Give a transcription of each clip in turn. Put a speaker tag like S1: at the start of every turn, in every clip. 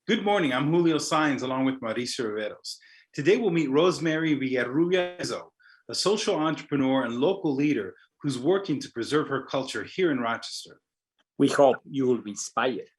S1: Good morning. I'm Julio Saenz along with Mauricio Riveros. Today we'll meet Rosemary Villarrubia-Izzo, a social entrepreneur and local leader who's working to preserve her culture here in Rochester.
S2: We hope you will be inspired.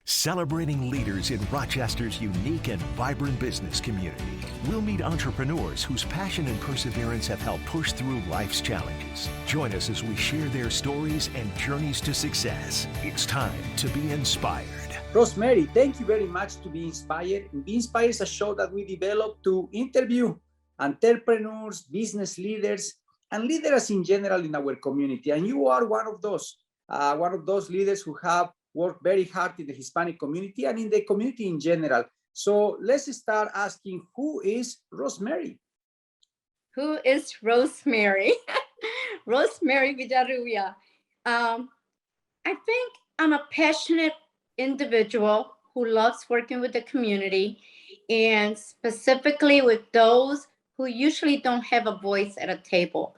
S3: Celebrating leaders in Rochester's unique and vibrant business community. We'll meet entrepreneurs whose passion and perseverance have helped push through life's challenges. Join us as we share their stories and journeys to success. It's time to be inspired.
S2: Rosemary, thank you very much to Be Inspired. And Be Inspired is a show that we developed to interview entrepreneurs, business leaders, and leaders in general in our community. And you are one of those leaders who have worked very hard in the Hispanic community and in the community in general. So let's start asking, who is Rosemary?
S4: Who is Rosemary? Rosemary Villarrubia. I think I'm a passionate individual who loves working with the community, and specifically with those who usually don't have a voice at a table.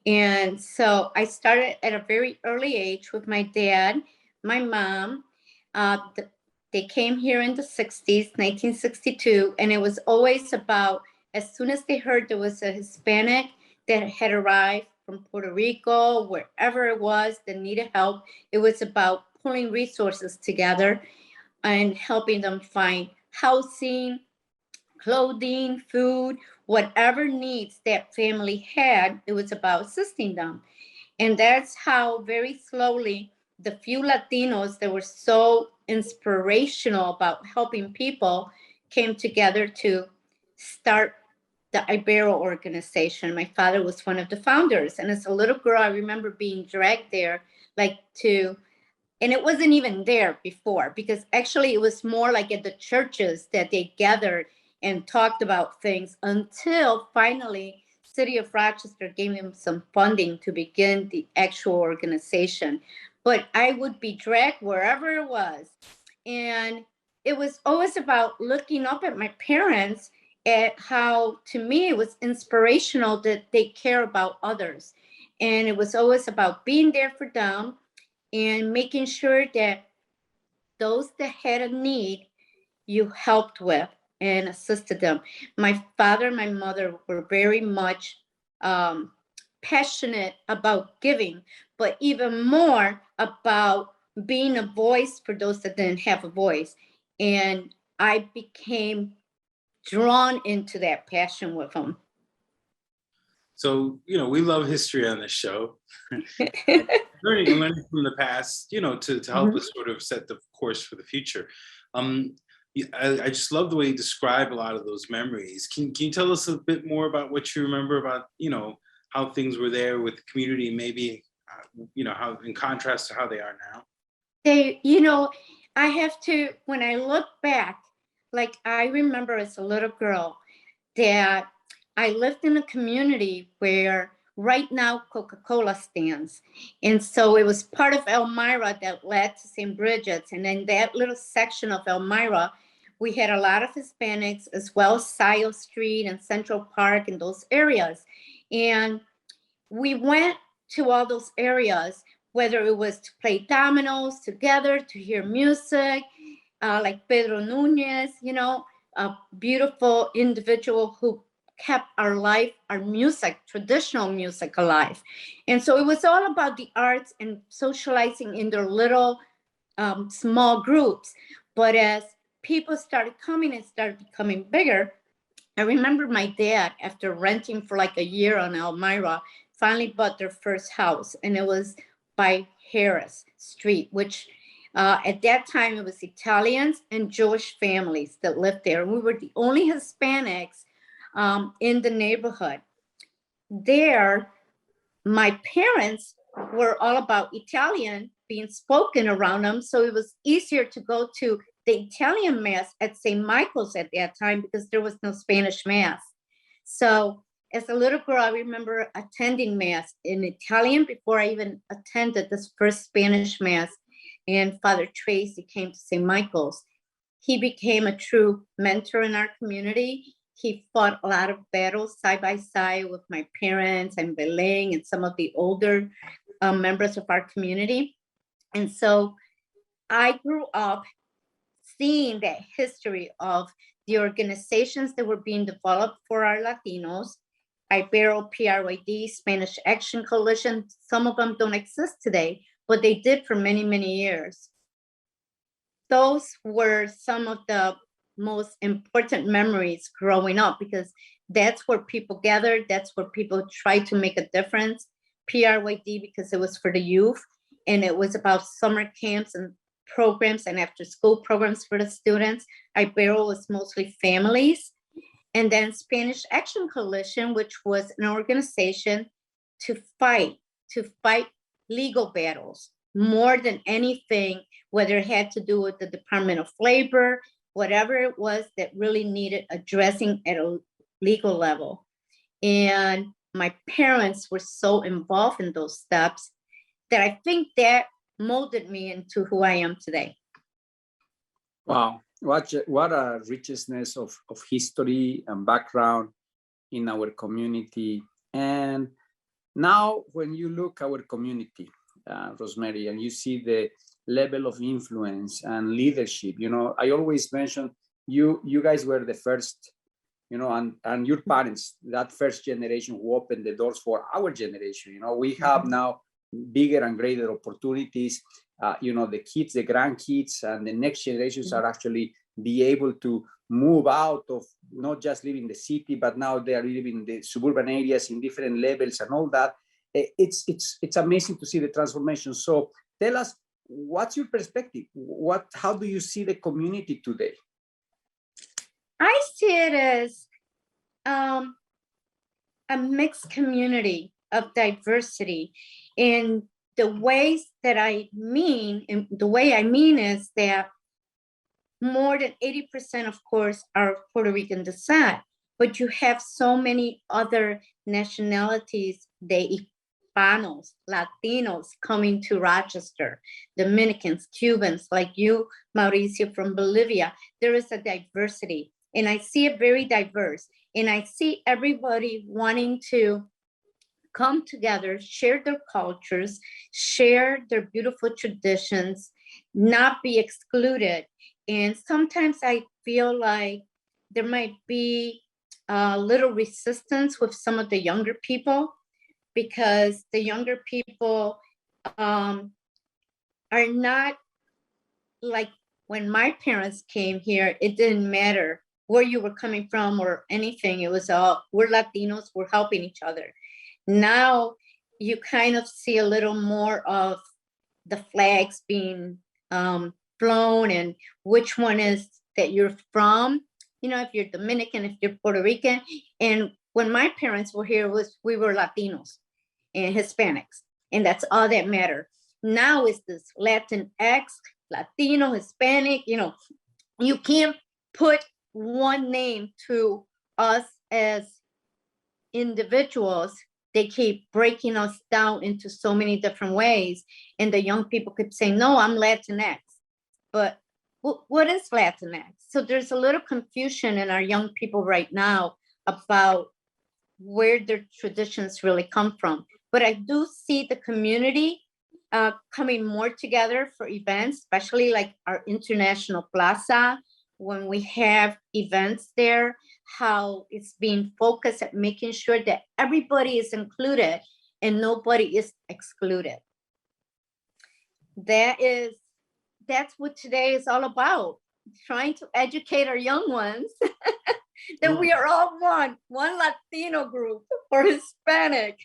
S4: And so I started at a very early age with my dad, my mom. They came here in the 60s, 1962, and it was always about, as soon as they heard there was a Hispanic that had arrived from Puerto Rico, wherever it was that needed help, it was about pulling resources together and helping them find housing, clothing, food, whatever needs that family had, it was about assisting them. And that's how very slowly the few Latinos that were so inspirational about helping people came together to start the Ibero organization. My father was one of the founders. And as a little girl, I remember being dragged there, and it wasn't even there before, because actually it was more like at the churches that they gathered and talked about things until finally City of Rochester gave them some funding to begin the actual organization. But I would be dragged wherever it was. And it was always about looking up at my parents at how, to me, it was inspirational that they care about others. And it was always about being there for them and making sure that those that had a need, you helped with and assisted them. My father and my mother were very much passionate about giving, but even more about being a voice for those that didn't have a voice. And I became drawn into that passion with them.
S1: So, we love history on this show. learning from the past, to help us sort of set the course for the future. I just love the way you describe a lot of those memories. Can you tell us a bit more about what you remember about, how things were there with the community, maybe, how in contrast to how they are now?
S4: I have to, when I look back, like I remember as a little girl that I lived in a community where right now Coca-Cola stands. And so it was part of Elmira that led to St. Bridget's. And in that little section of Elmira, we had a lot of Hispanics, as well as Scio Street and Central Park and those areas. And we went to all those areas, whether it was to play dominoes together, to hear music, like Pedro Nunez, a beautiful individual who kept our music, traditional music alive. And so it was all about the arts and socializing in their little small groups. But as people started coming and started becoming bigger, I remember my dad, after renting for like a year on Elmira, finally bought their first house. And it was by Harris Street, which at that time it was Italians and Jewish families that lived there. And we were the only Hispanics in the neighborhood. There, my parents were all about Italian being spoken around them. So it was easier to go to the Italian mass at St. Michael's at that time because there was no Spanish mass. So as a little girl, I remember attending mass in Italian before I even attended this first Spanish mass. And Father Tracy came to St. Michael's. He became a true mentor in our community. He fought a lot of battles side by side with my parents and Beleng and some of the older members of our community. And so I grew up seeing that history of the organizations that were being developed for our Latinos, Ibero, PRYD, Spanish Action Coalition. Some of them don't exist today, but they did for many, many years. Those were some of the most important memories growing up, because that's where people gathered. That's where people tried to make a difference. PRYD, because it was for the youth, and it was about summer camps and programs and after school programs for the students. Ibero was mostly families. And then Spanish Action Coalition, which was an organization to fight legal battles more than anything, whether it had to do with the Department of Labor, whatever it was that really needed addressing at a legal level. And my parents were so involved in those steps that I think that molded me into who I am today.
S2: Wow, what a richness of history and background in our community. And now when you look our community, Rosemary, and you see the level of influence and leadership, I always mention you guys were the first, and your parents, that first generation who opened the doors for our generation. We have now bigger and greater opportunities. The kids, the grandkids, and the next generations are actually be able to move out of not just living in the city, but now they are living in the suburban areas in different levels and all that. It's amazing to see the transformation. So tell us, what's your perspective? How do you see the community today?
S4: I see it as a mixed community of diversity. And the ways that I mean, and the way I mean is that more than 80%, of course, are Puerto Rican descent, but you have so many other nationalities, the Hispanos, Latinos coming to Rochester, Dominicans, Cubans, like you, Mauricio, from Bolivia. There is a diversity, and I see it very diverse. And I see everybody wanting to come together, share their cultures, share their beautiful traditions, not be excluded. And sometimes I feel like there might be a little resistance with some of the younger people, because the younger people are not like when my parents came here. It didn't matter where you were coming from or anything. It was all, we're Latinos, we're helping each other. Now you kind of see a little more of the flags being flown and which one is that you're from, if you're Dominican, if you're Puerto Rican. And when my parents were here, we were Latinos and Hispanics, and that's all that mattered. Now it's this Latinx, Latino, Hispanic, you can't put one name to us as individuals. They keep breaking us down into so many different ways. And the young people could say, no, I'm Latinx. But what is Latinx? So there's a little confusion in our young people right now about where their traditions really come from. But I do see the community coming more together for events, especially like our International Plaza, when we have events there, how it's being focused at making sure that everybody is included and nobody is excluded. That's what today is all about, trying to educate our young ones that we are all one Latino group or Hispanic.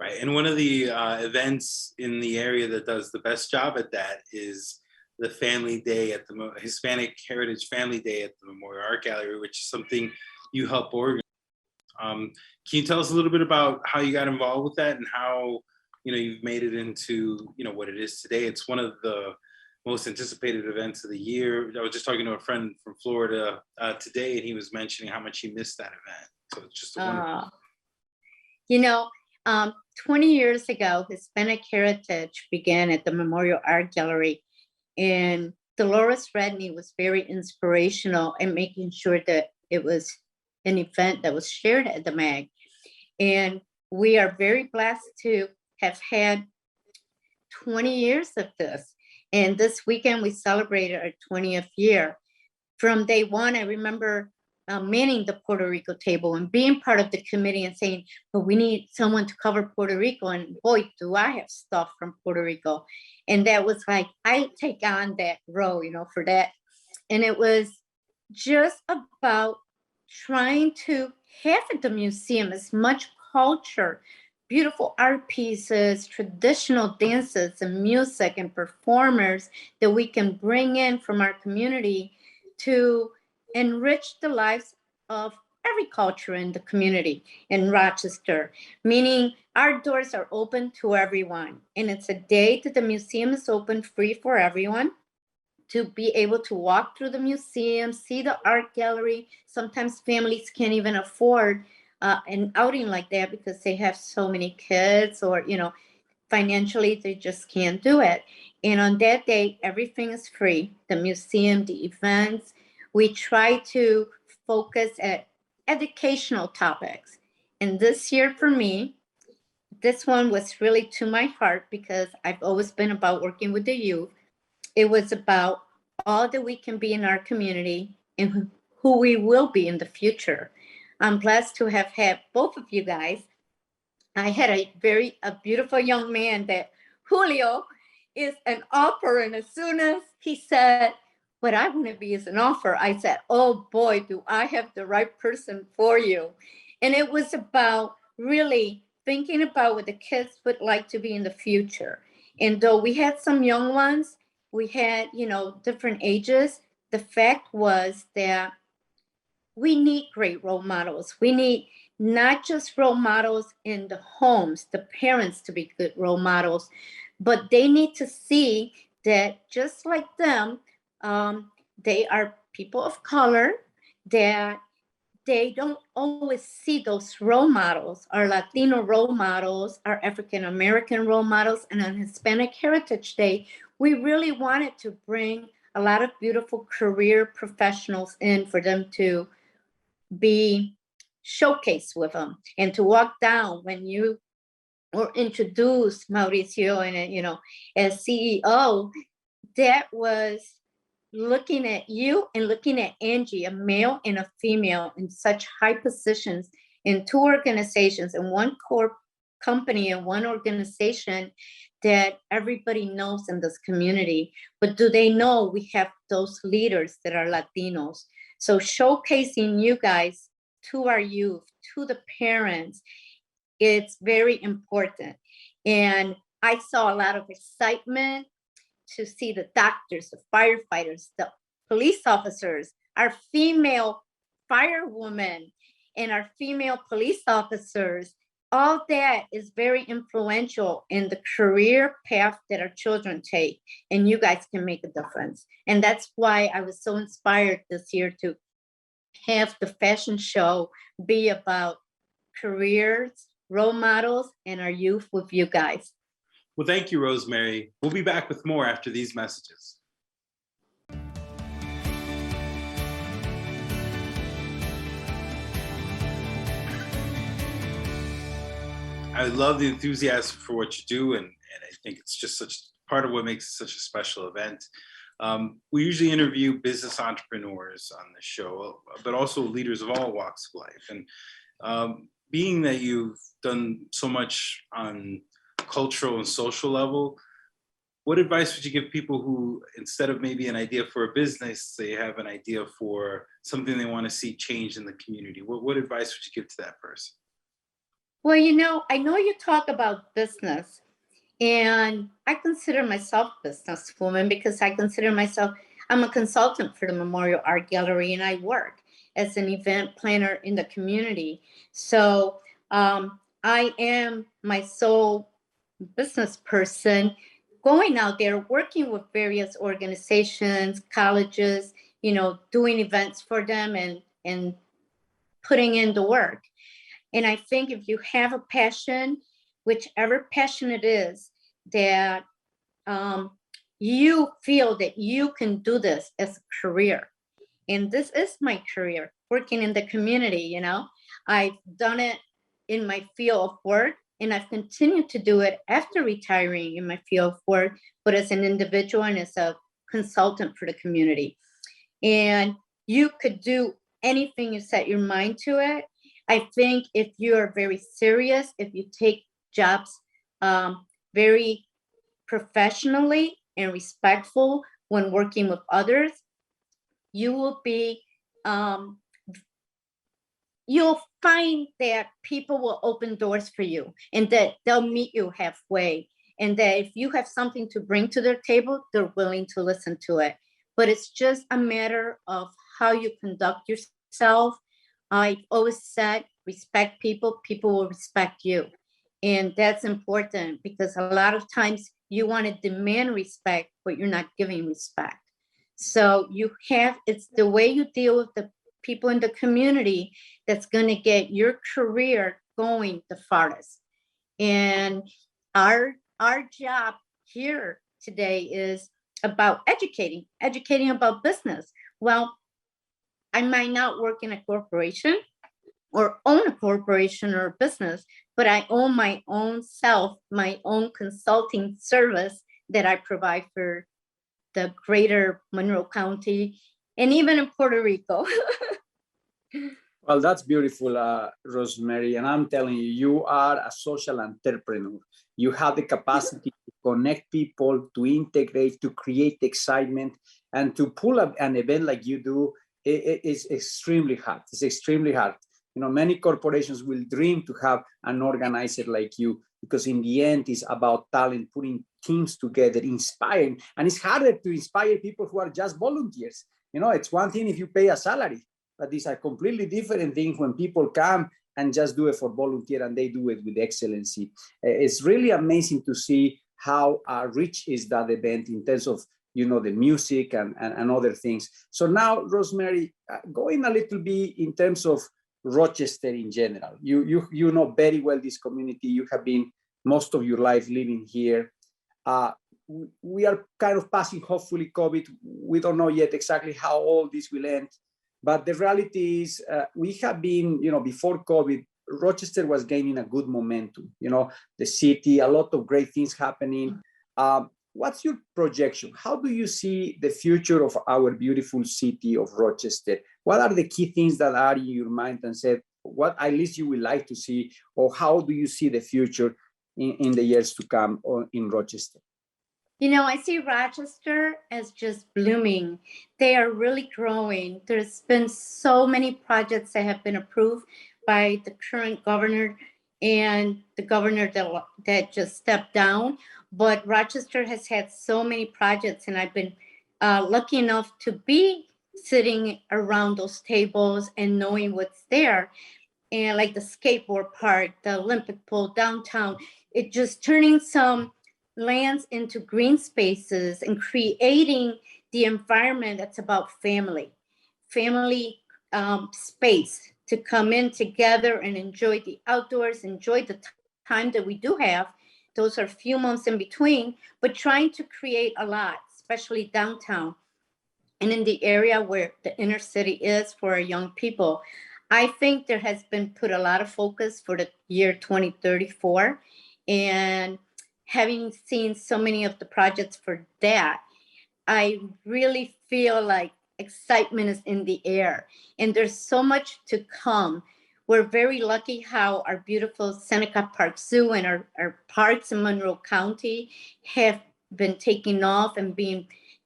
S1: Right, and one of the events in the area that does the best job at that is the Family Day at the Hispanic Heritage Family Day at the Memorial Art Gallery, which is something you help organize. Can you tell us a little bit about how you got involved with that and how you've made it into what it is today? It's one of the most anticipated events of the year. I was just talking to a friend from Florida today, and he was mentioning how much he missed that event. So it's just a wonderful.
S4: 20 years ago, Hispanic Heritage began at the Memorial Art Gallery, and Dolores Redney was very inspirational in making sure that it was an event that was shared at the MAG. And we are very blessed to have had 20 years of this. And this weekend we celebrated our 20th year. From day one, I remember manning the Puerto Rico table and being part of the committee and saying, but we need someone to cover Puerto Rico. And boy, do I have stuff from Puerto Rico. And that was like, I take on that role, for that. And it was just about trying to have at the museum as much culture, beautiful art pieces, traditional dances and music and performers that we can bring in from our community to enrich the lives of every culture in the community in Rochester, meaning our doors are open to everyone. And it's a day that the museum is open free for everyone to be able to walk through the museum, see the art gallery. Sometimes families can't even afford an outing like that because they have so many kids, or, financially they just can't do it. And on that day, everything is free. The museum, the events, we try to focus at educational topics. And this year for me, this one was really to my heart because I've always been about working with the youth. It was about all that we can be in our community and who we will be in the future. I'm blessed to have had both of you guys. I had a beautiful young man that Julio is an author. And as soon as he said, what I want to be is an author, I said, oh boy, do I have the right person for you. And it was about really thinking about what the kids would like to be in the future. And though we had some young ones, we had, different ages, the fact was that we need great role models. We need not just role models in the homes, the parents to be good role models, but they need to see that just like them, they are people of color, that they don't always see those role models, our Latino role models, our African American role models, and on Hispanic Heritage Day, we really wanted to bring a lot of beautiful career professionals in for them to be showcased with them and to walk down when you were introduced, Mauricio, and as CEO, that was looking at you and looking at Angie, a male and a female in such high positions in two organizations, in one core company and one organization that everybody knows in this community. But do they know we have those leaders that are Latinos? So showcasing you guys to our youth, to the parents, it's very important. And I saw a lot of excitement to see the doctors, the firefighters, the police officers, our female firewomen, and our female police officers. All that is very influential in the career path that our children take, and you guys can make a difference. And that's why I was so inspired this year to have the fashion show be about careers, role models, and our youth with you guys.
S1: Well, thank you, Rosemary. We'll be back with more after these messages. I love the enthusiasm for what you do, and I think it's just such part of what makes it such a special event. We usually interview business entrepreneurs on the show, but also leaders of all walks of life. And being that you've done so much on cultural and social level, what advice would you give people who, instead of maybe an idea for a business, they have an idea for something they want to see change in the community? What advice would you give to that person?
S4: Well, I know you talk about business, and I consider myself a businesswoman because I'm a consultant for the Memorial Art Gallery, and I work as an event planner in the community. So I am my sole business person going out there, working with various organizations, colleges, doing events for them and putting in the work. And I think if you have a passion, whichever passion it is, that you feel that you can do this as a career. And this is my career, working in the community. I've done it in my field of work, And I've continued to do it after retiring in my field of work, but as an individual and as a consultant for the community. And you could do anything you set your mind to it. I think if you are very serious, if you take jobs very professionally and respectful when working with others, you will be you'll find that people will open doors for you and that they'll meet you halfway, and that if you have something to bring to their table, they're willing to listen to it. But it's just a matter of how you conduct yourself. I've always said, respect people, people will respect you. And that's important, because a lot of times you want to demand respect, but you're not giving respect. So it's the way you deal with the people in the community that's going to get your career going the farthest. And our job here today is about educating about business. Well, I might not work in a corporation or own a corporation or a business, but I own my own self, my own consulting service that I provide for the greater Monroe County and even in Puerto Rico.
S2: Well, that's beautiful, Rosemary. And I'm telling you, you are a social entrepreneur. You have the capacity to connect people, to integrate, to create excitement, and to pull up an event like you do. It's extremely hard. It's extremely hard. You know, many corporations will dream to have an organizer like you, because in the end, it's about talent, putting teams together, inspiring. And it's harder to inspire people who are just volunteers. You know, it's one thing if you pay a salary, but it's a completely different thing when people come and just do it for volunteer and they do it with excellency. It's really amazing to see how rich is that event in terms of, you know, the music and other things. So now, Rosemary, going a little bit in terms of Rochester in general, you know very well this community. You have been most of your life living here. We are kind of passing, hopefully, COVID. We don't know yet exactly how all this will end. But the reality is we have been, you know, before COVID, Rochester was gaining a good momentum. You know, the city, a lot of great things happening. What's your projection? How do you see the future of our beautiful city of Rochester? What are the key things that are in your mind, and said, what at least you would like to see, or how do you see the future in the years to come in Rochester?
S4: You know, I see Rochester as just blooming. They are really growing. There's been so many projects that have been approved by the current governor and the governor that just stepped down. But Rochester has had so many projects, and I've been lucky enough to be sitting around those tables and knowing what's there. And like the skateboard park, the Olympic pool downtown, it just turning some lands into green spaces and creating the environment that's about family space to come in together and enjoy the outdoors, enjoy the time that we do have. Those are few months in between, but trying to create a lot, especially downtown and in the area where the inner city is for our young people. I think there has been put a lot of focus for the year 2034, and having seen so many of the projects for that, I really feel like excitement is in the air, and there's so much to come. We're very lucky how our beautiful Seneca Park Zoo and our parks in Monroe County have been taking off and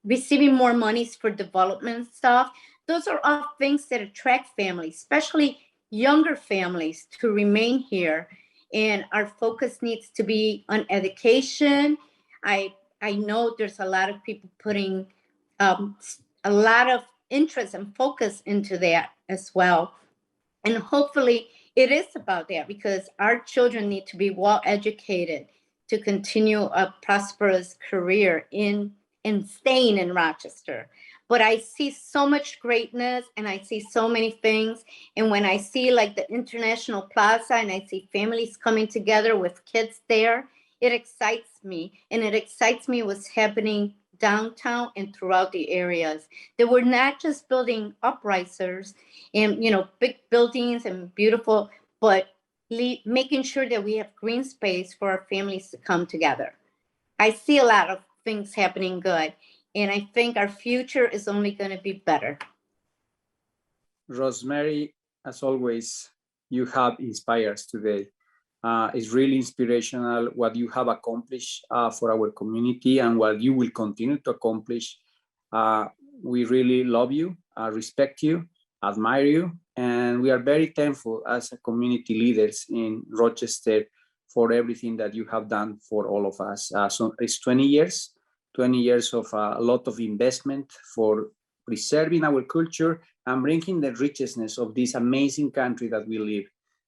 S4: receiving more monies for development stuff. Those are all things that attract families, especially younger families, to remain here. And our focus needs to be on education. I know there's a lot of people putting a lot of interest and focus into that as well. And hopefully it is about that, because our children need to be well educated to continue a prosperous career in staying in Rochester. But I see so much greatness, and I see so many things. And when I see like the International Plaza and I see families coming together with kids there, it excites me. And it excites me what's happening downtown and throughout the areas. That we're not just building uprisers and, you know, big buildings and beautiful, but making sure that we have green space for our families to come together. I see a lot of things happening good, and I think our future is only going to be better.
S2: Rosemary, as always, you have inspired us today. It's really inspirational what you have accomplished for our community and what you will continue to accomplish. We really love you, respect you, admire you, and we are very thankful as a community leaders in Rochester for everything that you have done for all of us. So it's 20 years of a lot of investment for preserving our culture and bringing the richness of this amazing country that we live,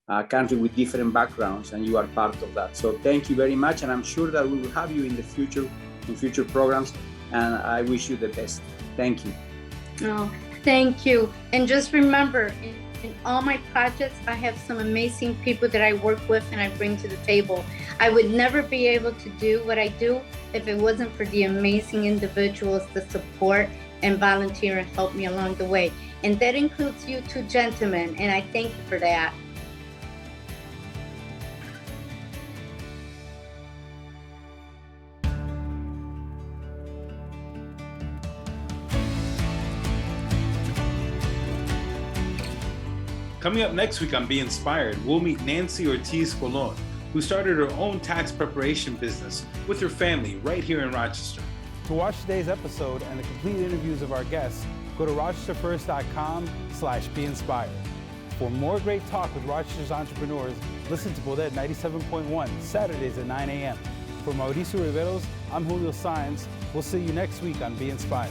S2: a country with different backgrounds, and you are part of that. So thank you very much, and I'm sure that we will have you in the future, in future programs, and I wish you the best. Thank you.
S4: Oh, thank you. And just remember, in all my projects, I have some amazing people that I work with and I bring to the table. I would never be able to do what I do if it wasn't for the amazing individuals that support and volunteer and help me along the way. And that includes you two gentlemen, and I thank you for that.
S1: Coming up next week on Be Inspired, we'll meet Nancy Ortiz Colon, who started her own tax preparation business with her family right here in Rochester.
S5: To watch today's episode and the complete interviews of our guests, go to rochesterfirst.com/beinspired. For more great talk with Rochester's entrepreneurs, listen to Bodette 97.1 Saturdays at 9 a.m. For Mauricio Riveros, I'm Julio Saenz. We'll see you next week on Be Inspired.